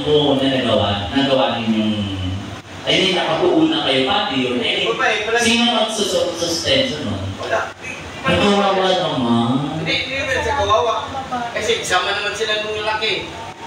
po na nagawa ninyong ay hindi nakabuo na kayo pati yun. Sino mag-suspension nun? Wala. Nagawawa naman. Hindi naman sa kawawa. Kasi sama naman sila nung lalaki.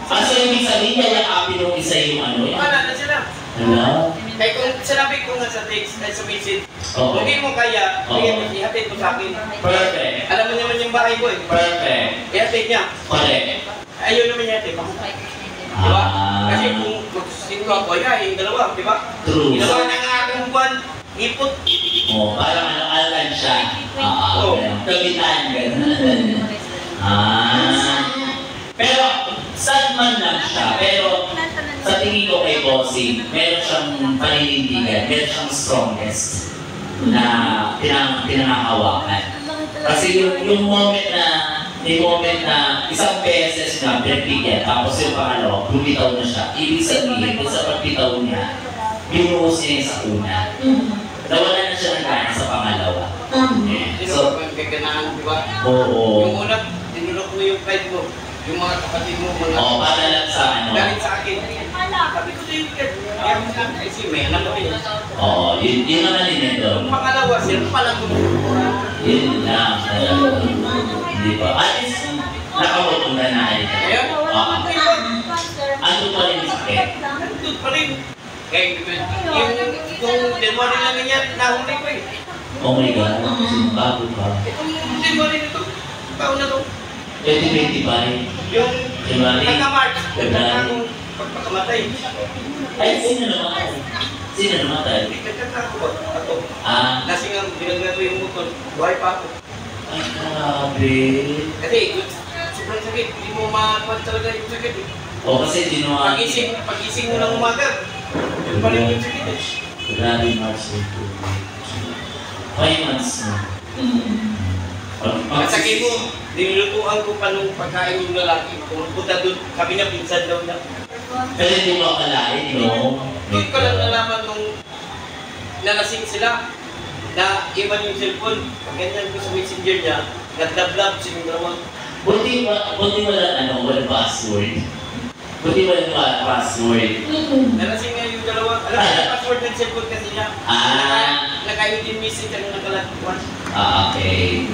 So ibig sabihin niya yung api nung isa yung ano yan? Wala na sila. Wala? Kaya kung sinabi ko nga sa text, sa message, kung hindi mo kaya, ihatid mo sa akin. Perfect. Alam mo naman yung bahay ko eh. Perfect. Ihatid niya. Correct. Ayun naman ihatid. Diba? Kasi kung magsusinto ako, yung dalawa, diba? True. Ginawa na nga akong buwan, ipot. Parang ano-alan siya. Kapitan, gano'n. Pero, sad man lang siya. Pero, sa tingin ko kay Bossing, meron siyang paninindigan, meron siyang strongest na pinangahawakan. Kasi yung moment na isang beses na pinagpigyan, tapos yung pangalawa, bumitaw na siya. Ibig sabihin, sa pagbitaw niya, binuhos niya yung sa una. Nawala na siya ng gana sa pangalawa. So, gaganahan, di ba? Oo. Yung una, tinulok mo yung pride mo. Yung mga kapatid mo, mga... Oo, para lang sa ano. Galit sa akin. Sabi ko sa'yo, kaya mo lang kasi may alam mo yun. Oo, yun naman din ito. Yung pangalawa, sila palang yun lang. Hindi ba? At least, nakawag na nahin. Ayun? Ano pa rin yung sakit? Ano pa rin? Kaya yung January lang niya, nahuli ko eh. Oh my God, bago pa. Itong January na ito, taon na ito. 2025. Yung February. February. Pagpakamatay. Ay, sino naman? Sino namatay? Nagkakako ako. Lasing ang ginagawa yung motor. Buhay pa ako. Ay, grabe. Kasi, sobrang sakit. Hindi mo makuha talaga yung sakit eh. O, kasi ginawa... Pagising mo ng umaga. Yung pa rin yung sakit eh. Grabe, March 5 months na. Masakit mo, nilutuan ko pa nung pagkain yung lalaki. Pumunta doon, sabi niya, pinsan daw niya. Pero hindi mo akalain, no? Doon ko lang nalaman nung nalasing sila na iwan yung cellphone. Ganyan ko sa messenger niya, naglablab silang dalawa. Buti wala password. Buti wala password. Nalasing nga yung dalawa. Alam mo yung password ng cellphone kasi niya. Naka-18 message ang nakalagpuan. Okay.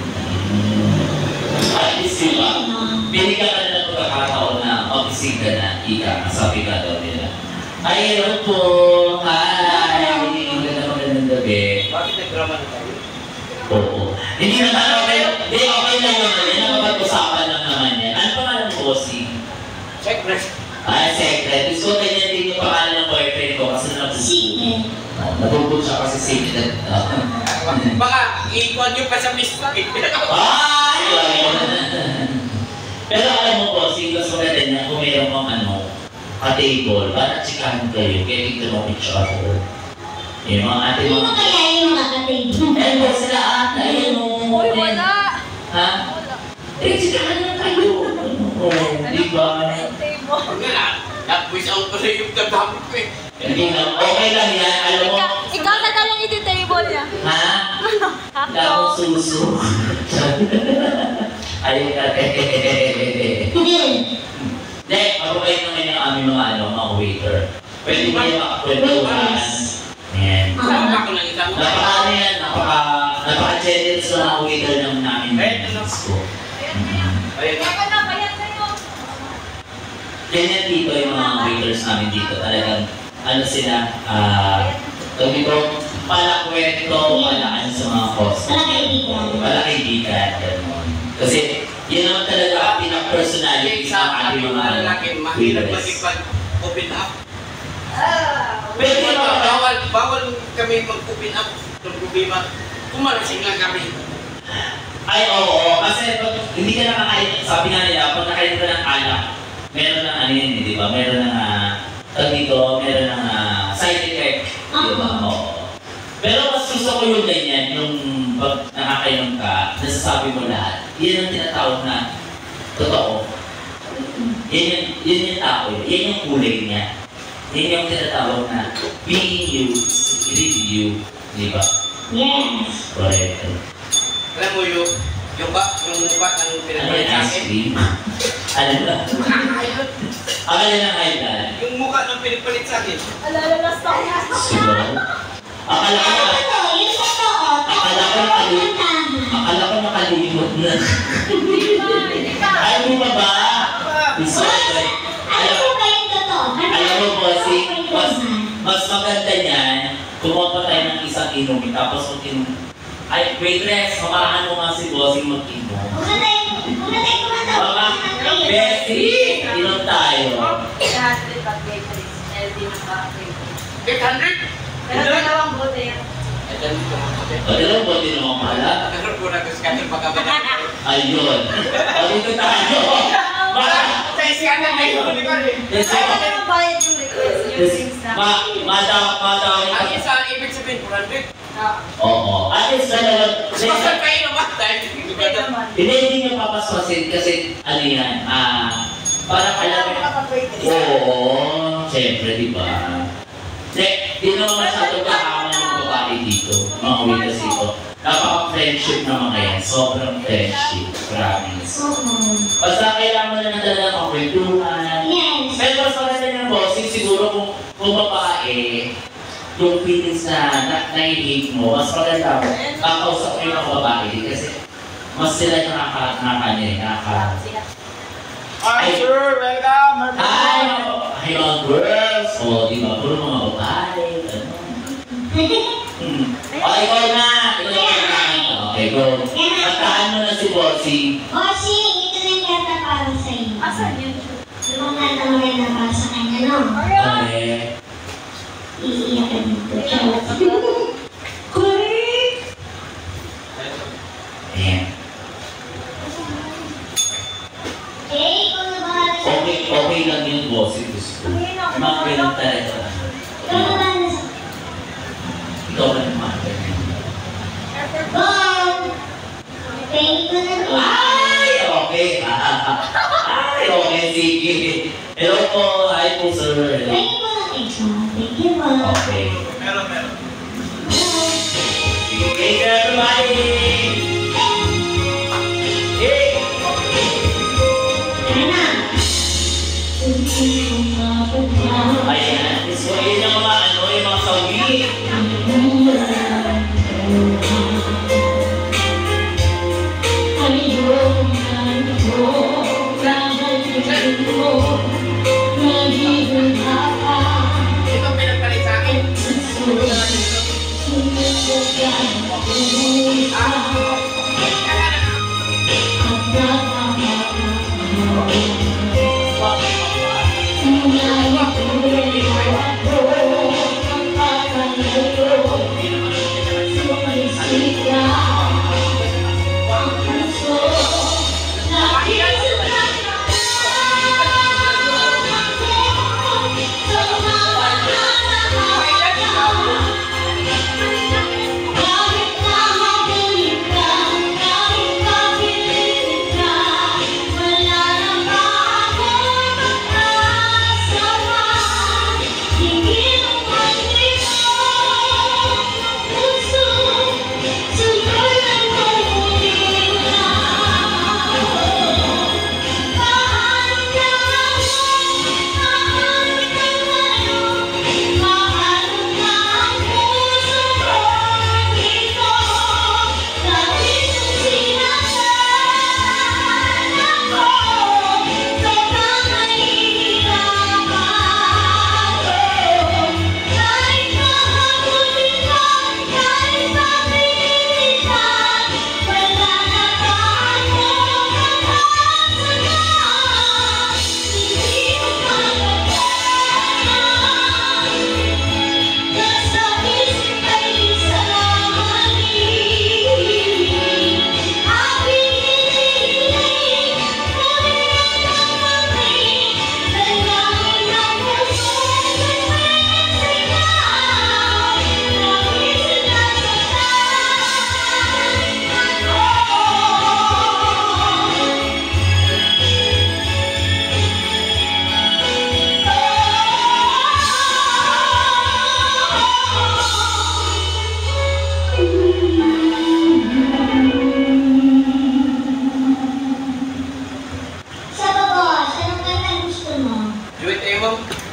At least diba, binigyan ka na ng pagkakataon na mag-isig ka na, ika, sabi ka daw nila. Ay, hello po! Hi! Magandang gabi. Bakit nag-drama na tayo? Oo. Hindi naman okay. Hindi, okay lang naman yan. Nakapag-usapan lang naman yan. Ano pangalan mo, Bossy? Secret. Secret. Gusto ko ganyan din yung pangalan ng boyfriend ko kasi nabubuo. Nabubuo siya kasi secret. Baka, i-call nyo pa sa miss. Pero alam mo po, mas maganda niya kung mayroon kang ka-table, para chikahan kayo, getting to know each other. Yung mga ate Hindi mo kaya yung mga ka-table? Ano sila ata, yun o. Uy, wala! Ha? Chikahan na kayo. Di ba? Wala. Tapos ako pala yung kadami ko eh. Hindi na, okay lang yan. Alam mo, Ikaw na lang iti-table niya. ha? Wala akong suso. Ayun ka. Hindi, mababait naman yung aming mga waiter. Pwede ba yung makakwentuhan? Ayan. Sama ko lang isang Napaka-generous ng mga waiter namin. School. Ganyan dito yung mga waiters namin dito. Talagang, sila, dito, palakwento, palaan sa mga customer. Palakaibigan. Kasi, yun naman talaga pinag-personality sa ating mga mahirap mag-open up. Pero bawal kami mag-open up ng problema. Kumalasing lang kami. Ay, oo. Kasi hindi ka nakakain, sabi nga nila, pag nakain ka ng alak, meron ng di ba? Meron ng, meron ng side effect. Di ba? Oo. Pero mas gusto ko yung ganyan, yung pag nakakainom ka, nasasabi mo lahat. Yan ang tinatawag na totoo. Yan yung tao. Yan yung kulay niya. Yan yung tinatawag na being you, review. Di ba? Yes. Correct. Alam mo yung mukha ng pinagpalit sa akin. Ano ba? Akala ng high blood. Yung anong pinipalit sa akin? Alalalas ako. Slow. Akala ko Yung totoo. Akala ko nakalimot na. Hindi pa. Ay, mo ba ba? Sorry. Alam mo ba yung totoo? Alam mo, bossing, mas maganda niyan, kumawa tayo ng isang inumin, tapos mag-inom. Ay, waitress, mamahan mo nga si bossing mag-inom. Una tayo kumanta. Mga Bessie, inom tayo. 800 pag bakeries. LD ng bakery. 800? Pero dalawang bote yan. Ito dito. O, dalawang bote naman pala. Pero pura ko sa kanil pagkabala. Ayun. O, dito tayo. Sa iskandal na yun, di ba rin? Kasi, Ay, pero bayad yung request yung things na. madami Ang isa, ibig sabihin, 400. Oo. At least dalawa. Masal kayo naman tayo. Hindi naman. Hindi nyo papaspasin kasi ano yan, parang alam mo. Oo, siyempre, di ba? Di naman masyadong kakama ng babae dito, mga witness dito. Napaka-friendship na mga yan, sobrang friendship, promise. Basta kailangan mo na ng talagang kakwentuhan. Yes. Pero mas maganda ng bossing, siguro kung babae, yung feelings na nai-hate mo, mas maganda mo, kakausap mo yung mga babae kasi mas sila nakaka... Hi, sir. Welcome. Hi mga girls! O, di ba? Puro mga babae, gano'n. O, ikaw na! Ikaw na! Okay, go. Kantahan mo na si Bossy. Bossy, ito na yung kanta para sa'yo. Asan yun? Yung mga kanta mo na para sa kanya, no? Okay. Iiyak ka dito. Charot. Correct! Ayan. Eh, ikaw na bahala sa Okay lang yung Bossy. Gusto. Mga ganun talaga. Ikaw na bahala sa Ikaw na naman. Bon! Thank you na rin. Ay! Okay. Ay, okay. Sige. Hello po. Hi po, sir. Hello. Thank you na rin. Thank you, Bon. Okay. Meron. Hey, everybody! Hey! Ayan. So, yun yung mga sawi. Ito pinagpalit sa akin.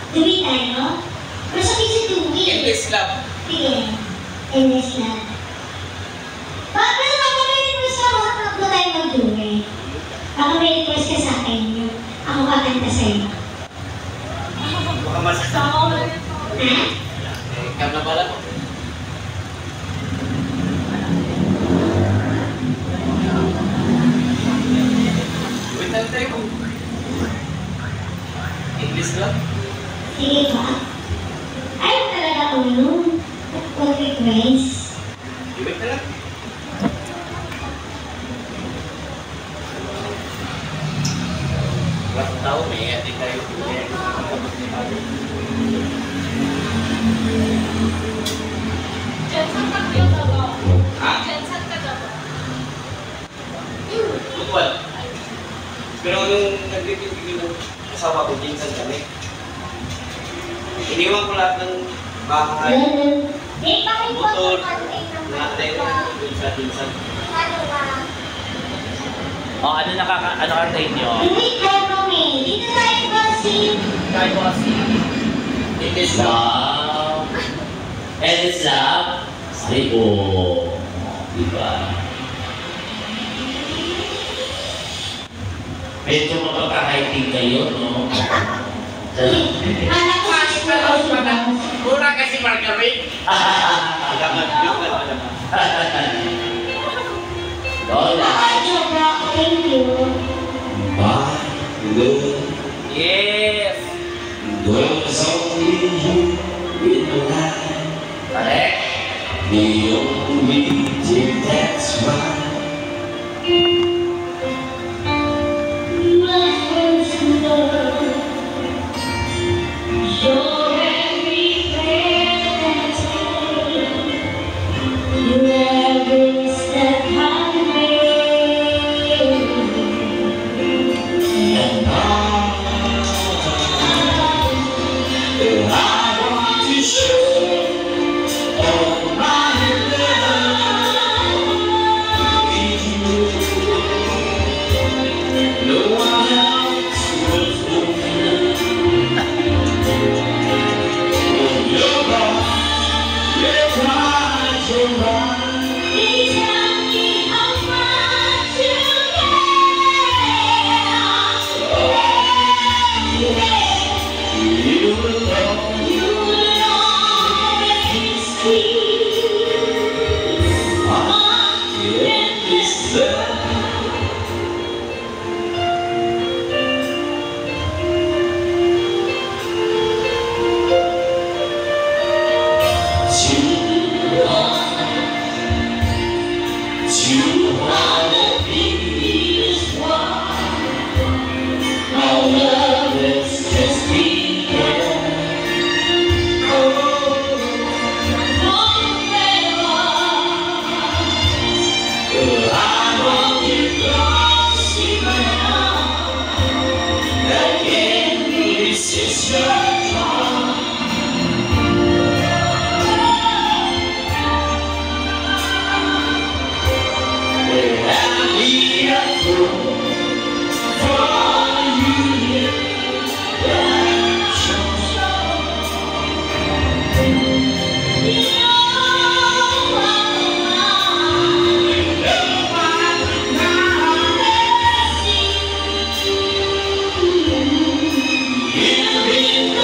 Tuwi tayo? Masakit si Tuwi. Endless love. Sige. Endless love. Pero baka may request ka mo, tatlo tayo mag-duwe. Baka may request ka sa akin yun. Ako kakanta sa'yo. Baka masakit. Ha? Ikaw na pala mo. Wait lang tayo. English lang. Sige ba? Ayaw talaga ako yun. Mag-request. Wait na lang. Wala tao, may ating tayo. Ha? Tutuan. Pero nung nagbibigay ng asawa ko, ginsan kami. Iniwan ko lahat ng bahay, Eh, bakit mo motor, ito pag-take ng na dun sa ginsan. Ano ba? O, ano ka rate nyo? Wait lang kami. Dito tayo kasi. Kahit po kasi. English lang. Wow! Endless love? Ay, oo. Diba? Medyo makapaka-hiking kayo, no? Anak ko kasi Mura kasi Margaret. Alaman, joke lang, alaman. Lola. Thank you. My love Yes. was only you in the light. Correct. The only thing that's right. My first love. Your everything that's you every step I made. And I want to show all my love in you. No one else was open. You're right, you're right, you're right. Please tell me how much you care. You alone. You will always be Endless love. You wanna be this one. Our love is just begun. Oh, I want you close even now. I can't resist your charm. I'll be a fool for you. You've been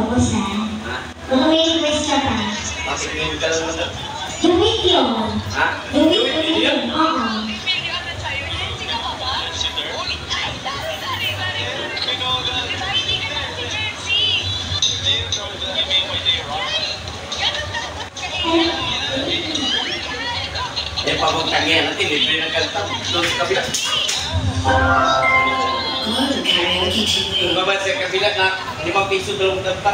focus ha. Ha? Baka may request ka pa. Bakit ngayon ka lang naman? Gawin yun. Ha? Gawin Gawin yun. yun? Oo. Eh, pamuntangihan natin, libre ng kanta. Doon sa kabila. Kung ba sa kabila na 5 piso dalawang kanta.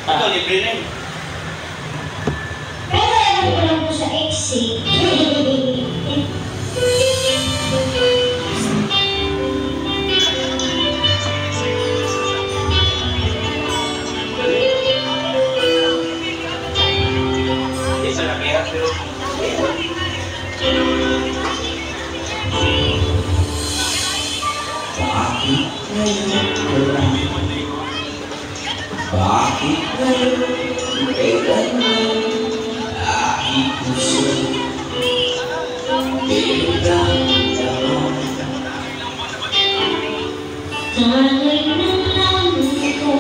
Ito, libre na yun. Pero alam ko lang po sa exit. Hindi sa nakihap, pero Bakit ngayon wala? Bakit ngayon kailanman aking puso pinagdamdaman? Tanay ng langit ko,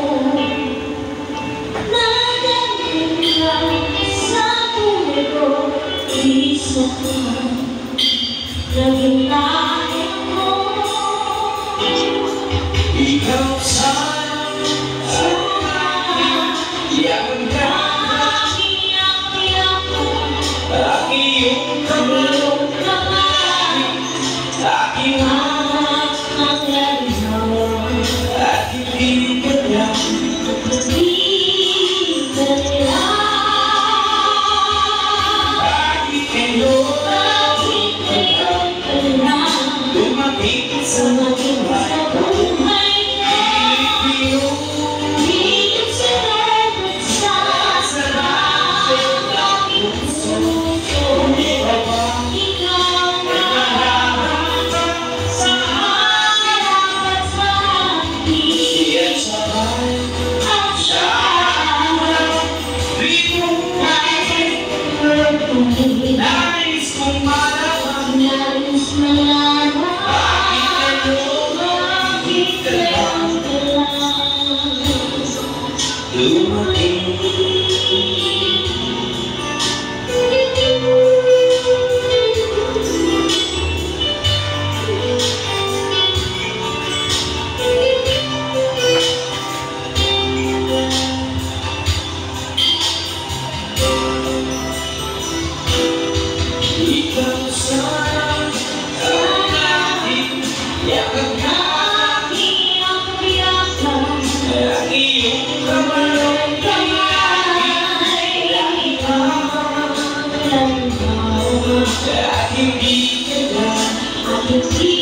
nadating ka sa puso ko, isa ka, naging tayo ko. Ikaw sana iyakan ka ang iyong kamay, aking at hindi ka lang. Bakit ngayon dumating sa buhay ko? Nais kong malaman bakit ka lang dumating. Ikaw sana ang aking yakap ka, ang iyong kamay at hindi ka lang, at hindi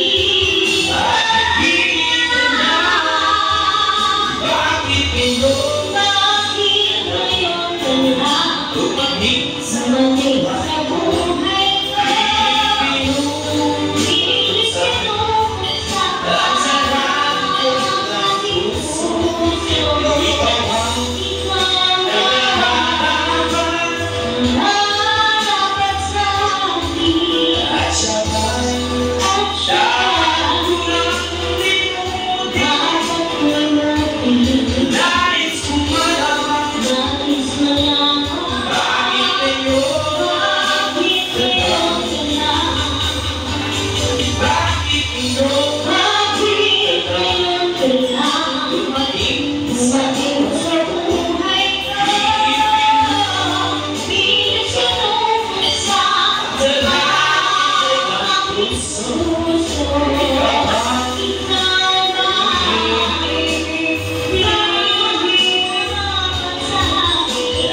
ka lang. Bakit ngayon dumating sa buhay ko? Ang sarap ko ng puso, ikaw ang naghahaban at sabay dakulang limutin. Nais kong malaman bakit ngayon bakit ngayon dumating sa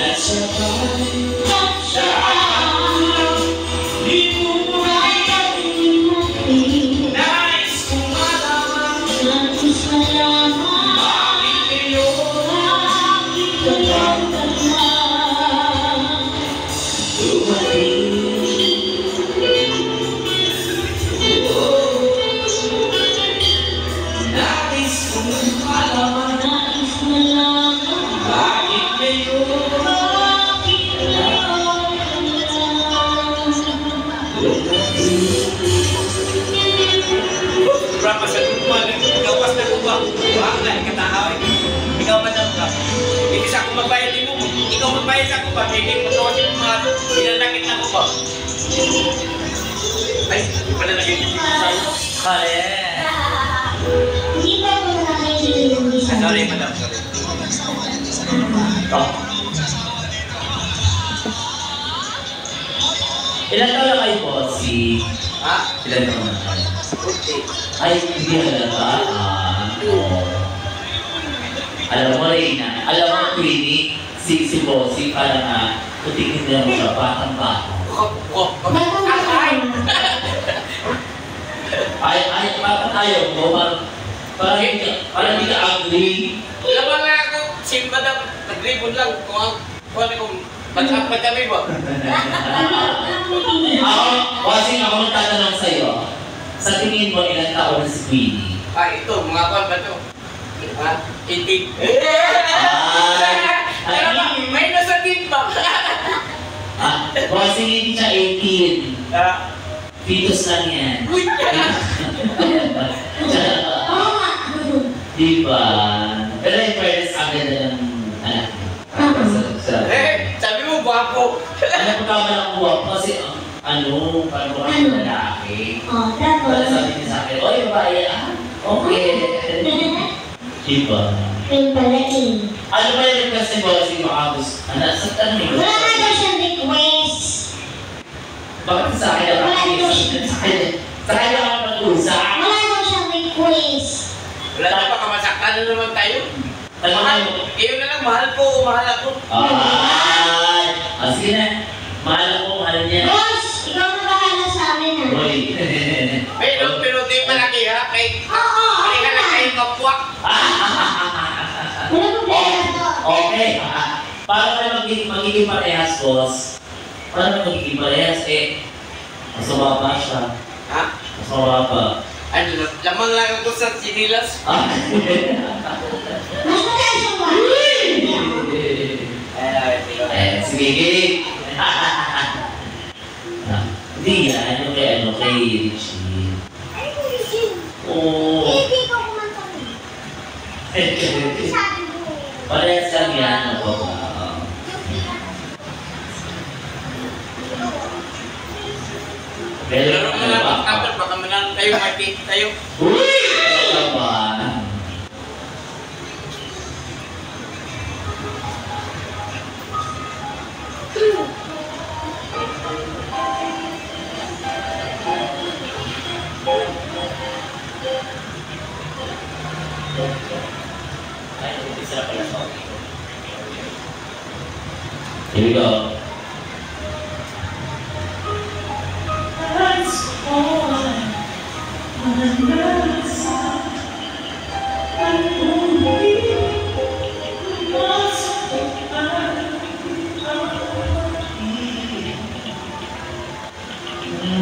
at sabay dakulang limutin. Nais kong malaman bakit ngayon dumating. Nais kong malaman bakit ngayon berapa sa tujuan, gawas na kubang, wala, ikatahawin. Ikaw ikaw madam ka. Hindi sa ako magbayad din mo. Ikaw magbayad sa ako ba? Hindi mo ito kasi mga pinanakit na ko ba? Ay, hindi pala nag-ibig sa'yo. Kaya. Hindi ba ako nakakita yung isa? Sorry, madam. Sorry. Oh. Ilan taon na kayo po? Ha? Ilan taon na kayo? Okay. Ay, hindi halata. Alam mo, Reyna. Alam mo, Queenie. Si Bossy parang putingin na mo siya. Batang-batang. Ay, parang ayaw mo. Parang hindi ka ugly. Laban nga ako, si madam, nag-ribbon lang. Kung mag-up pa kami ba? Kasi ako magtatanong sa'yo. Sa tingin mo, ilang taon na si Queenie? Ito, mga kwan ba ito? 18. May nasa din ba? Kasi hindi siya 18. Fetus lang yan. Uy! Oo nga. Diba? Pero yung parents, ang ganda ng anak niya. Sabi mo, gwapo. Ano po tama lang buwap? Kasi parang bukas na lalaki. Oh, Wala tapos. sabi niya sa akin, oy, babae, okay. Diba? Yung pala eh. Ano ba yung request ni Bossy Makabus? Ano yung Wala nga daw siyang request. Bakit sa akin ang sa kanya ako mag-usap? Wala daw siyang request. Wala na pa, kamasaktan na naman tayo. Mahal mo. Iyo na lang, mahal ko, mahal ako. Ay! Sige na. Mahal ako, mahal niya. Boss, ikaw na bahala sa amin ha. Uy. Pero di malaki ha, kay... Oo, Hindi ka na kayo kapwa. wala problema to. Okay. Para kayo magiging parehas, boss. Para magiging parehas, mas mababa siya. Ha? Mas mababa. Ano, lamang lang ako sa sinilas. Mas mataas yung ba? Sige, Gigi. Hindi yan. Kay Richie. Ay, Richie. Oo. Hindi ko kumanta mo. Sabi mo. Parehas lang yan. Ako ba? Pero Laro mo na mag-cover, baka manang tayo, mag-take tayo. Uy! Ano ba? Ay, isa na pala sa akin. Here we go.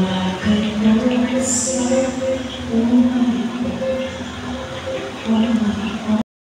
I could never say